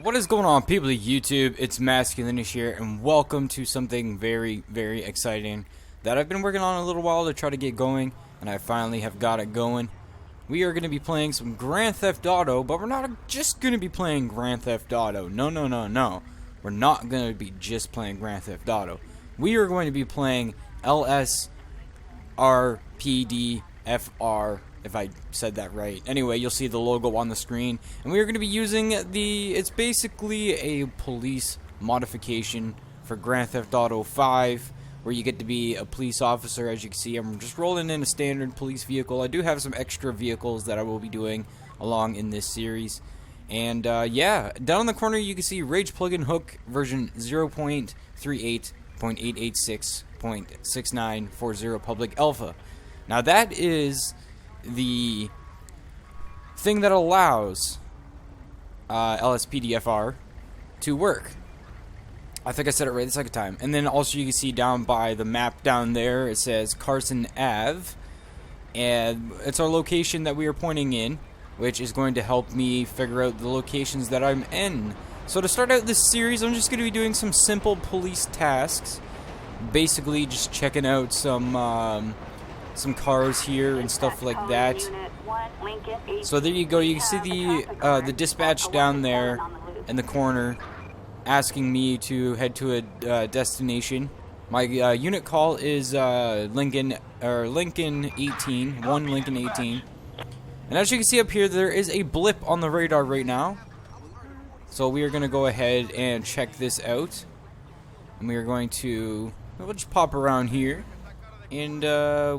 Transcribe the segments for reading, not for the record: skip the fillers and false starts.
What is going on, people of YouTube? It's Masculinish here, and welcome to something very, very exciting that I've been working on a little while to try to get going, and I finally have got it going. We are going to be playing some Grand Theft Auto, but we're not just going to be playing Grand Theft Auto. No. We're not going to be just playing Grand Theft Auto. We are going to be playing LSPDFR, if I said that right. Anyway, you'll see the logo on the screen, and we are going to be using it's basically a police modification for Grand Theft Auto 5, where you get to be a police officer. As you can see, I'm just rolling in a standard police vehicle. I do have some extra vehicles that I will be doing along in this series. And yeah, down in the corner you can see Rage Plugin Hook version 0.38.886.6940 public alpha. Now that is the thing that allows LSPDFR to work. I think I said it right the second time. And then also you can see down by the map down there, it says Carson Ave, and it's our location that we are pointing in, which is going to help me figure out the locations that I'm in. So to start out this series, I'm just going to be doing some simple police tasks, basically just checking out some cars here and stuff like that. So there you go. You can see the dispatch down there in the corner asking me to head to a destination. My unit call is Lincoln 18, 1 Lincoln 18. And as you can see up here, there is a blip on the radar right now. So we are going to go ahead and check this out. And we are going to, we'll just pop around here. And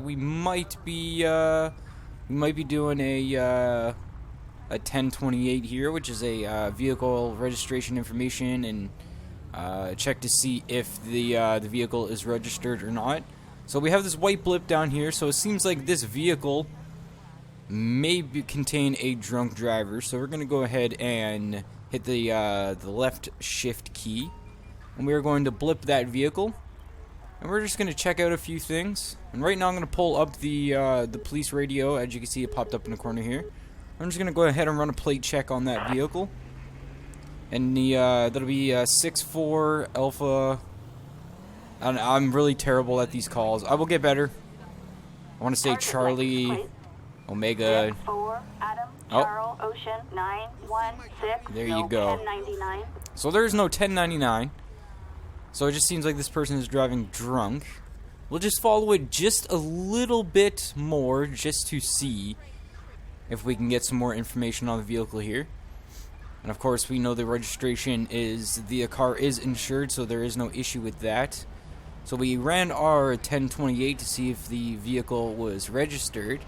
we might be doing a 1028 here, which is a vehicle registration information, and check to see if the vehicle is registered or not. So we have this white blip down here, so it seems like this vehicle may contain a drunk driver. So we're gonna go ahead and hit the left shift key, and we are going to blip that vehicle. And we're just going to check out a few things. And right now I'm going to pull up the police radio. As you can see, it popped up in the corner here. I'm just going to go ahead and run a plate check on that vehicle. And that'll be 64 Alpha. I'm really terrible at these calls. I will get better. I want to say Charlie Omega. Oh, there you go. So there's no 1099. So it just seems like this person is driving drunk. We'll just follow it just a little bit more, just to see if we can get some more information on the vehicle here. And of course, we know the registration is, the car is insured, so there is no issue with that. So we ran our 1028 to see if the vehicle was registered.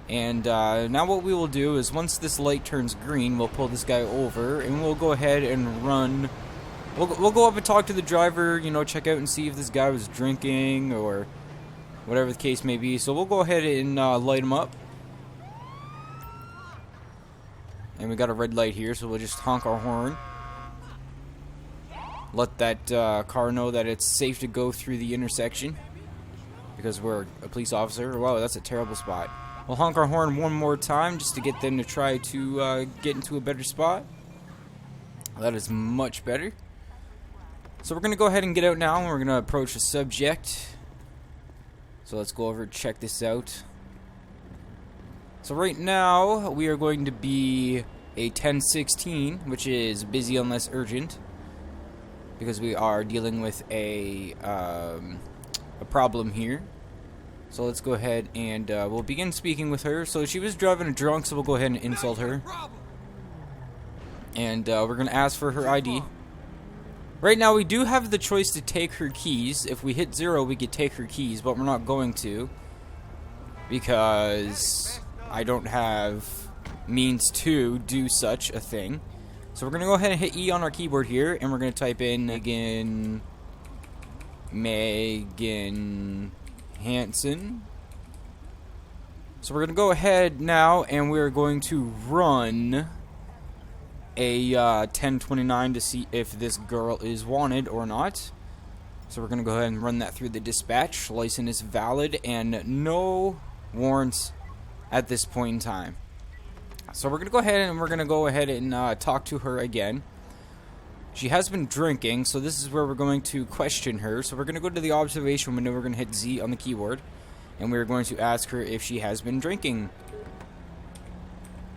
And now what we will do is, once this light turns green, we'll pull this guy over, and we'll go ahead and run. We'll go up and talk to the driver, you know, check out and see if this guy was drinking or whatever the case may be. So we'll go ahead and light him up. And we got a red light here, so we'll just honk our horn. Let that car know that it's safe to go through the intersection, because we're a police officer. Wow, that's a terrible spot. We'll honk our horn one more time just to get them to try to get into a better spot. That is much better. So we're going to go ahead and get out now, and we're going to approach the subject. So let's go over and check this out. So right now, we are going to be a 1016, which is busy unless urgent, because we are dealing with a problem here. So let's go ahead and we'll begin speaking with her. So she was driving drunk, so we'll go ahead and insult her. And we're going to ask for her ID. Right now, we do have the choice to take her keys. If we hit 0, we could take her keys, but we're not going to, because I don't have means to do such a thing. So we're going to go ahead and hit E on our keyboard here, and we're going to type in Megan Hansen. So we're going to go ahead now, and we're going to run a 1029 to see if this girl is wanted or not. So we're going to go ahead and run that through the dispatch. License is valid and no warrants at this point in time. So we're going to go ahead and talk to her again. She has been drinking, so this is where we're going to question her. So we're going to go to the observation window. We're going to hit Z on the keyboard, and we're going to ask her if she has been drinking.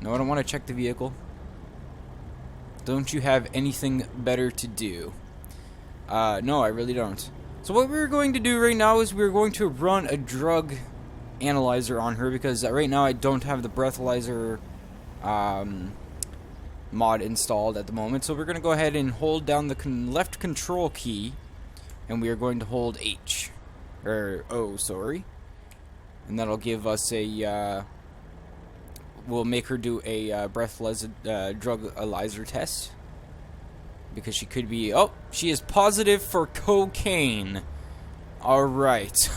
No, I don't want to check the vehicle. Don't you have anything better to do? No, I really don't. So what we're going to do right now is we're going to run a drug analyzer on her, because right now I don't have the breathalyzer mod installed at the moment. So we're going to go ahead and hold down the left control key, and we are going to hold H, or O, sorry, and that'll give us a we'll make her do a drug analyzer test, because she could be, oh, she is positive for cocaine. Alright.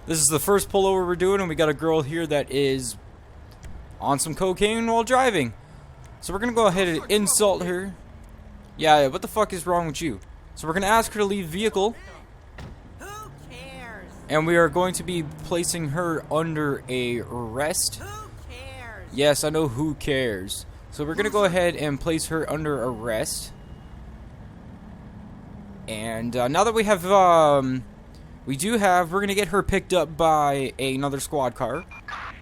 This is the first pullover we're doing, and we got a girl here that is on some cocaine while driving. So we're going to go ahead and insult her. Yeah, what the fuck is wrong with you? So we're going to ask her to leave vehicle. Who cares? And we are going to be placing her under a arrest. Yes, I know who cares. So we're going to go ahead and place her under arrest. And now that we have, we're going to get her picked up by another squad car.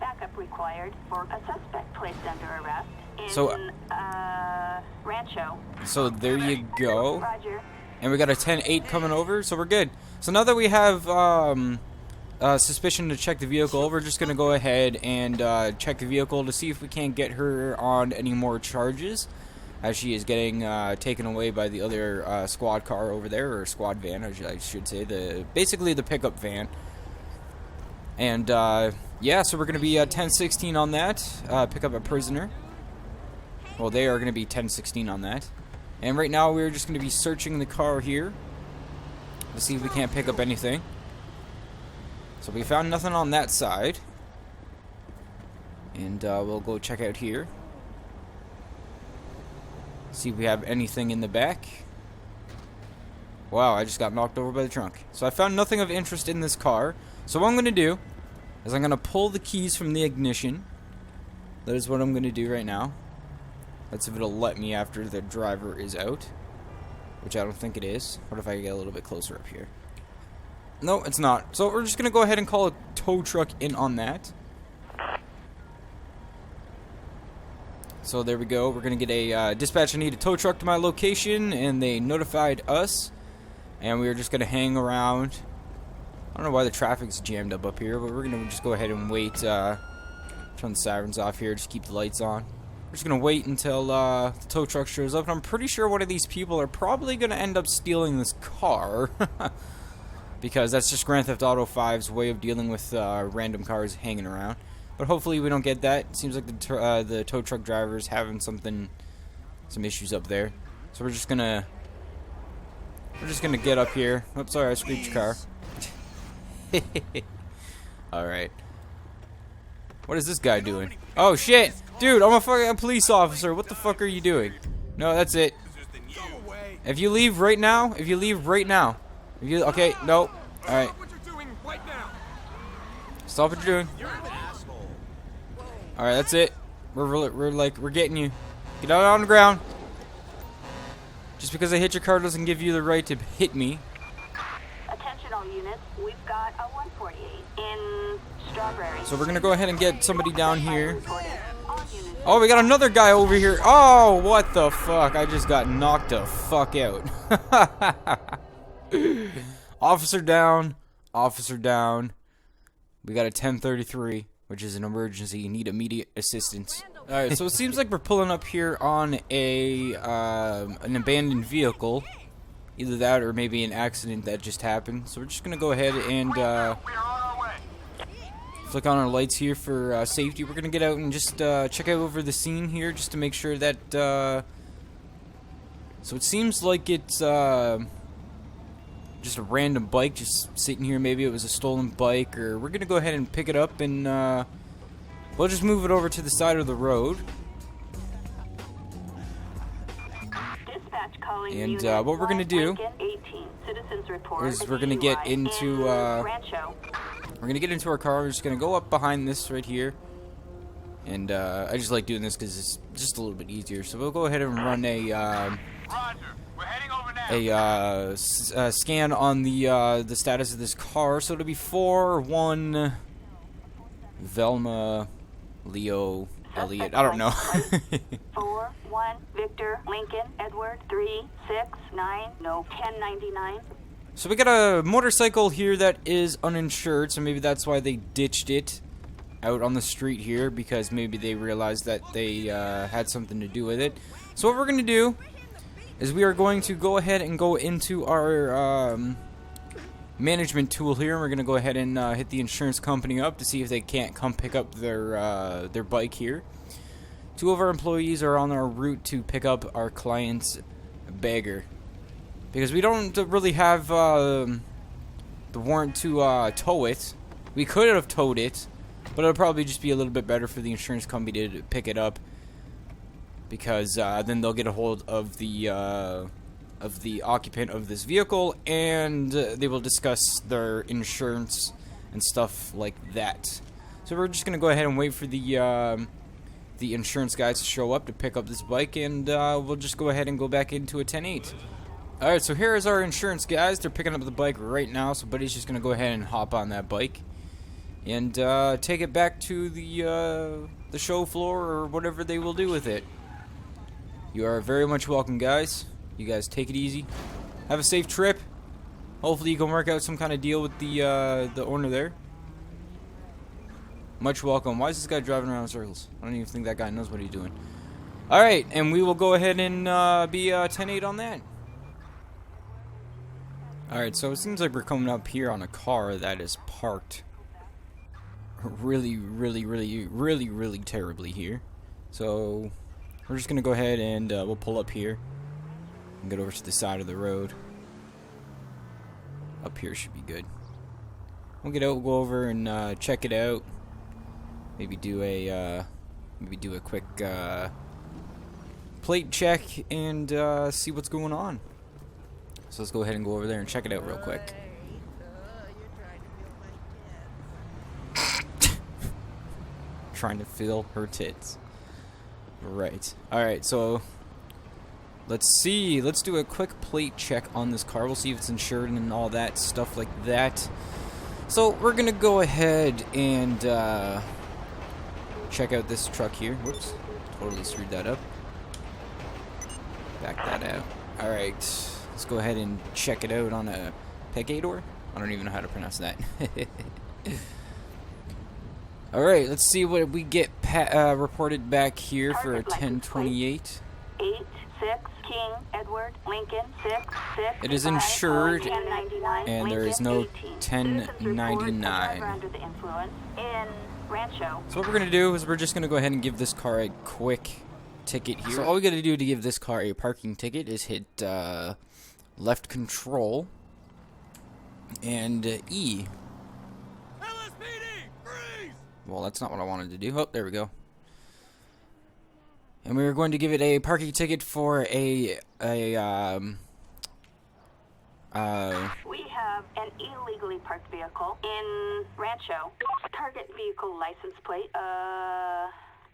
Backup required for a suspect placed under arrest in Rancho. So there you go. Roger. And we got a 10-8 coming over, so we're good. So now that we have suspicion to check the vehicle, we're just going to go ahead and check the vehicle to see if we can't get her on any more charges, as she is getting taken away by the other squad car over there, or squad van, I should say, basically the pickup van. And yeah, so we're going to be 10-16 on that, pick up a prisoner. Well, they are going to be 10-16 on that. And right now we're just going to be searching the car here to see if we can't pick up anything. So we found nothing on that side. And we'll go check out here. See if we have anything in the back. Wow, I just got knocked over by the trunk. So I found nothing of interest in this car. So what I'm going to do is I'm going to pull the keys from the ignition. That is what I'm going to do right now. Let's see if it'll let me after the driver is out. Which I don't think it is. What if I get a little bit closer up here? No, it's not. So we're just going to go ahead and call a tow truck in on that. So there we go. We're going to get a dispatch. I need a tow truck to my location, and they notified us. And we are just going to hang around. I don't know why the traffic's jammed up here, but we're going to just go ahead and wait. Turn the sirens off here. Just keep the lights on. We're just going to wait until the tow truck shows up. And I'm pretty sure one of these people are probably going to end up stealing this car. Because that's just Grand Theft Auto 5's way of dealing with random cars hanging around. But hopefully we don't get that. It seems like the tow truck driver is having some issues up there. So we're just gonna get up here. Oops, sorry, I screeched your car. All right. What is this guy doing? Oh shit, dude! I'm a fucking police officer. What the fuck are you doing? No, that's it. If you leave right now, okay, no. All right. Stop what you're doing. All right, that's it. We're getting you. Get out on the ground. Just because I hit your car doesn't give you the right to hit me. Attention all units, we've got a 148 in Strawberry. So we're gonna go ahead and get somebody down here. Oh, we got another guy over here. Oh, what the fuck? I just got knocked the fuck out. Officer down. Officer down. We got a 1033, which is an emergency. You need immediate assistance. Alright, so it seems like we're pulling up here on a an abandoned vehicle. Either that or maybe an accident that just happened. So we're just gonna go ahead and flick on our lights here for safety. We're gonna get out and just check out over the scene here just to make sure that so it seems like it's just a random bike just sitting here. Maybe it was a stolen bike, or we're gonna go ahead and pick it up and we'll just move it over to the side of the road. And what we're gonna do is we're gonna get into our car. We're just gonna go up behind this right here, and I just like doing this because it's just a little bit easier. So we'll go ahead and run a scan on the status of this car. So it'll be 4-1 Velma Leo Elliot. I don't know. 4-1 Victor Lincoln Edward 369 no 1099. So we got a motorcycle here that is uninsured, so maybe that's why they ditched it out on the street here, because maybe they realized that they had something to do with it. So what we're going to do is we are going to go ahead and go into our management tool here, and we're going to go ahead and hit the insurance company up to see if they can't come pick up their bike here. 2 of our employees are on our route to pick up our client's bagger, because we don't really have the warrant to tow it. We could have towed it, but it'll probably just be a little bit better for the insurance company to pick it up, because then they'll get a hold of the occupant of this vehicle, and they will discuss their insurance and stuff like that. So we're just gonna go ahead and wait for the insurance guys to show up to pick up this bike, and we'll just go ahead and go back into a 10-8. Alright, so here is our insurance guys. They're picking up the bike right now, so Buddy's just gonna go ahead and hop on that bike and take it back to the show floor, or whatever they will do with it. You are very much welcome, guys. You guys take it easy. Have a safe trip. Hopefully you can work out some kind of deal with the owner there. Much welcome. Why is this guy driving around in circles? I don't even think that guy knows what he's doing. Alright, and we will go ahead and be 10-8 on that. Alright, so it seems like we're coming up here on a car that is parked really terribly here. So we're just gonna go ahead and we'll pull up here and get over to the side of the road. Up here should be good. We'll get out, we'll go over and check it out. Maybe do a quick plate check and see what's going on. So let's go ahead and go over there and check it out real quick. Trying to fill her tits. Right. Alright, so let's see. Let's do a quick plate check on this car. We'll see if it's insured and all that stuff like that. So we're gonna go ahead and check out this truck here. Whoops. Totally screwed that up. Back that out. Alright. Let's go ahead and check it out on a Pegador. I don't even know how to pronounce that. Alright, let's see what we get reported back here for a 1028. 86 King Edward Lincoln 66. It is insured, and there is no 1099. So what we're going to do is we're just going to go ahead and give this car a quick ticket here. So all we got to do to give this car a parking ticket is hit left control and E. LSPD, freeze! Well, that's not what I wanted to do. Oh, there we go. And we were going to give it a parking ticket for We have an illegally parked vehicle in Rancho. Target vehicle license plate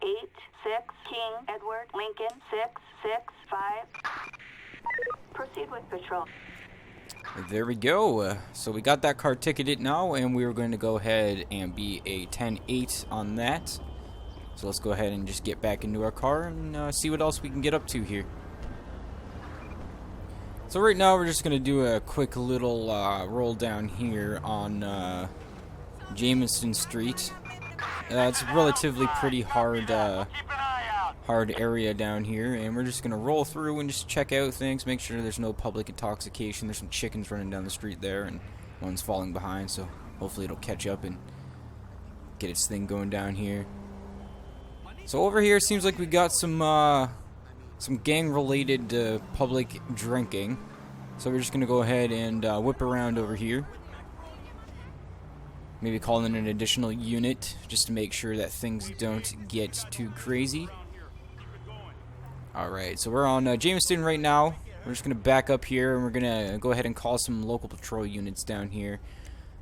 86 King Edward Lincoln 665. Proceed with patrol. There we go. So we got that car ticketed now, and we're going to go ahead and be a 10-8 on that. So let's go ahead and just get back into our car and see what else we can get up to here. So right now we're just going to do a quick little roll down here on Jameson Street. It's a relatively pretty hard area down here, and we're just going to roll through and just check out things, make sure there's no public intoxication. There's some chickens running down the street there, and one's falling behind, so hopefully it'll catch up and get its thing going down here. So over here, it seems like we got some gang-related public drinking. So we're just going to go ahead and whip around over here. Maybe call in an additional unit just to make sure that things don't get too crazy. Alright, so we're on Jamestown right now. We're just going to back up here, and we're going to go ahead and call some local patrol units down here.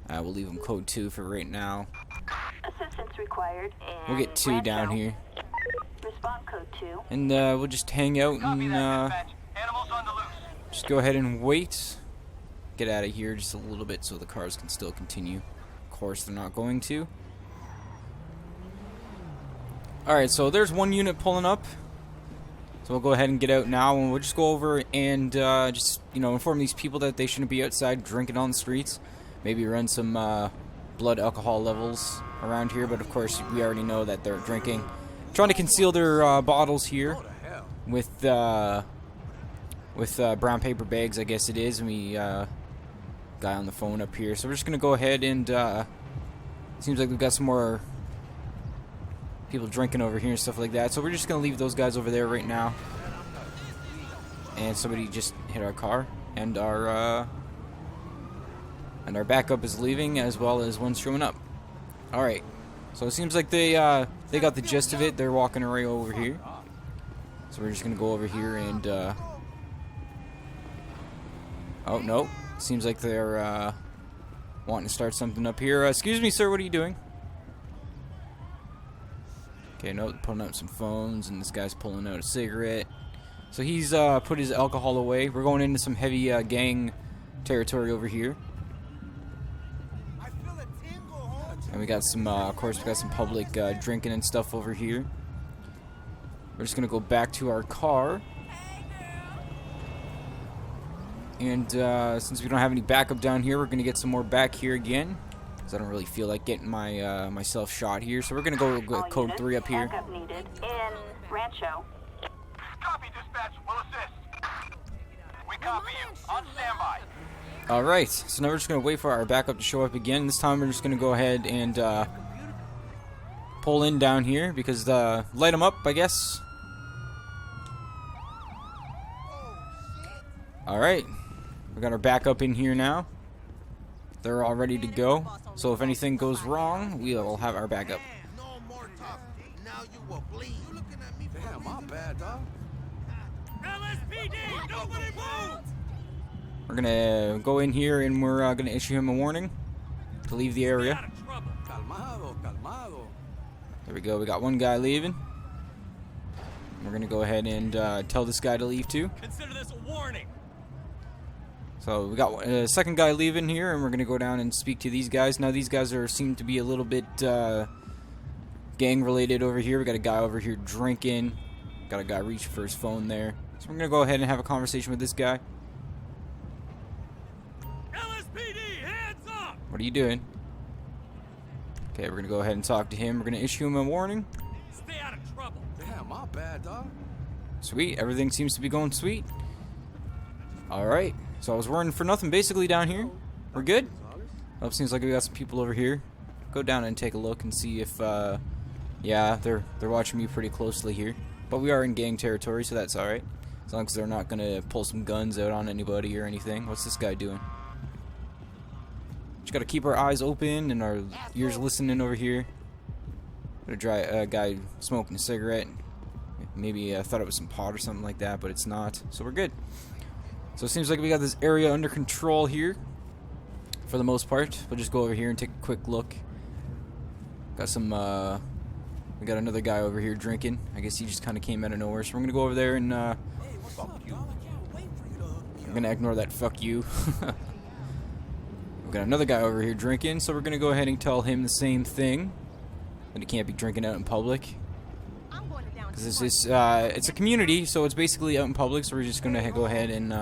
We'll leave them code 2 for right now. Assistance required. We'll get 2 down here. Respond code 2. And we'll just hang out and just go ahead and wait. Get out of here just a little bit so the cars can still continue. Of course, they're not going to. Alright, so there's one unit pulling up. So we'll go ahead and get out now, and we'll just go over and just, inform these people that they shouldn't be outside drinking on the streets. Maybe run some blood alcohol levels around here, but of course we already know that they're drinking. Trying to conceal their bottles here with brown paper bags, I guess it is, and we guy on the phone up here. So we're just going to go ahead and seems like we've got some more people drinking over here and stuff like that. So we're just going to leave those guys over there right now. And somebody just hit our car, and our backup is leaving, as well as one showing up. All right. So it seems like they got the gist of it. They're walking right over here. So we're just going to go over here and oh no. Seems like they're wanting to start something up here. Excuse me, sir, what are you doing? Okay, no, pulling out some phones, and this guy's pulling out a cigarette. So he's put his alcohol away. We're going into some heavy gang territory over here. And we got some, of course, we got some public drinking and stuff over here. We're just gonna go back to our car. And since we don't have any backup down here, we're gonna get some more back here again, because I don't really feel like getting my myself shot here. So we're gonna go with code 3 up here. Backup needed in Rancho. Copy, dispatch. We'll assist. We copy you. On standby. Alright, so now we're just going to wait for our backup to show up again. This time we're just going to go ahead and pull in down here, because light them up, I guess. Alright, we got our backup in here now. They're all ready to go. So if anything goes wrong, we'll have our backup. Damn, my bad, dog. LSPD, nobody move! We're gonna go in here, and we're gonna issue him a warning to leave the area. Calmado, calmado. There we go. We got one guy leaving. We're gonna go ahead and tell this guy to leave too. Consider this a warning. So we got a second guy leaving here, and we're gonna go down and speak to these guys. Now these guys seem to be a little bit gang related over here. We got a guy over here drinking. Got a guy reaching for his phone there. So we're gonna go ahead and have a conversation with this guy. LSPD, hands up! What are you doing? Okay, we're gonna go ahead and talk to him. We're gonna issue him a warning. Stay out of trouble. Damn, my bad, dog. Sweet, everything seems to be going sweet. Alright, so I was worrying for nothing basically down here. We're good? Oh, seems like we got some people over here. Go down and take a look and see if, yeah, they're watching me pretty closely here. But we are in gang territory, so that's alright. As long as they're not gonna pull some guns out on anybody or anything. What's this guy doing? Just gotta keep our eyes open and our ears listening over here. Got a guy smoking a cigarette. Maybe I thought it was some pot or something like that, but it's not. So we're good. So it seems like we got this area under control here, for the most part. We'll just go over here and take a quick look. Got some, we got another guy over here drinking. I guess he just kind of came out of nowhere. So we're gonna go over there and, I'm gonna ignore that fuck you. We've got another guy over here drinking, so we're gonna go ahead and tell him the same thing. That he can't be drinking out in public. Because it's a community, so it's basically out in public, so we're just gonna go ahead and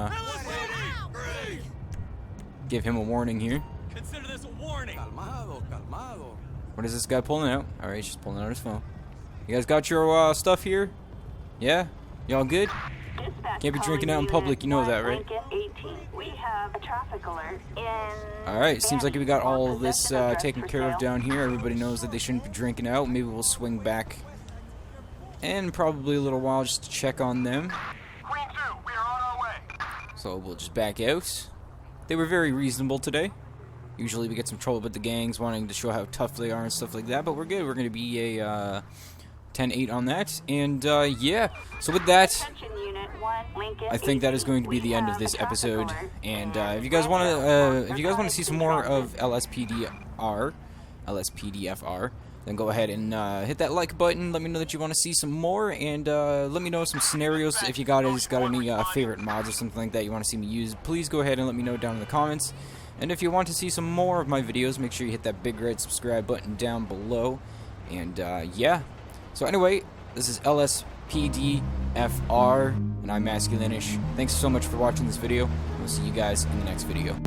give him a warning here. Consider this a warning. Calmado, calmado. What is this guy pulling out? Alright, he's just pulling out his phone. You guys got your stuff here? Yeah? Y'all good? Dispatch Can't be drinking out in calling public, you know Unit that, right? 1 Lincoln 18. We have a traffic alert in... Alright, seems like we got all of this possession of drugs taken for care of sale. down here. Everybody knows that they shouldn't be drinking out. Maybe we'll swing back in probably a little while just to check on them. Queen 2, we are on our way. So we'll just back out. They were very reasonable today. Usually we get some trouble with the gangs wanting to show how tough they are and stuff like that, but we're good. We're going to be a 10-8 on that. And yeah, so with that, Attention Unit 1, Lincoln I think that is going to be 18. the end of We this have a traffic episode. alert And in if you guys want Rancho. to see some more of LSPDFR, then go ahead and hit that like button. Let me know that you want to see some more, and let me know some scenarios. If you guys got any favorite mods or something like that you want to see me use, please go ahead and let me know down in the comments. And if you want to see some more of my videos, make sure you hit that big red subscribe button down below. And yeah, so anyway, this is LSPDFR, and I'm Masculinish. Thanks so much for watching this video. We'll see you guys in the next video.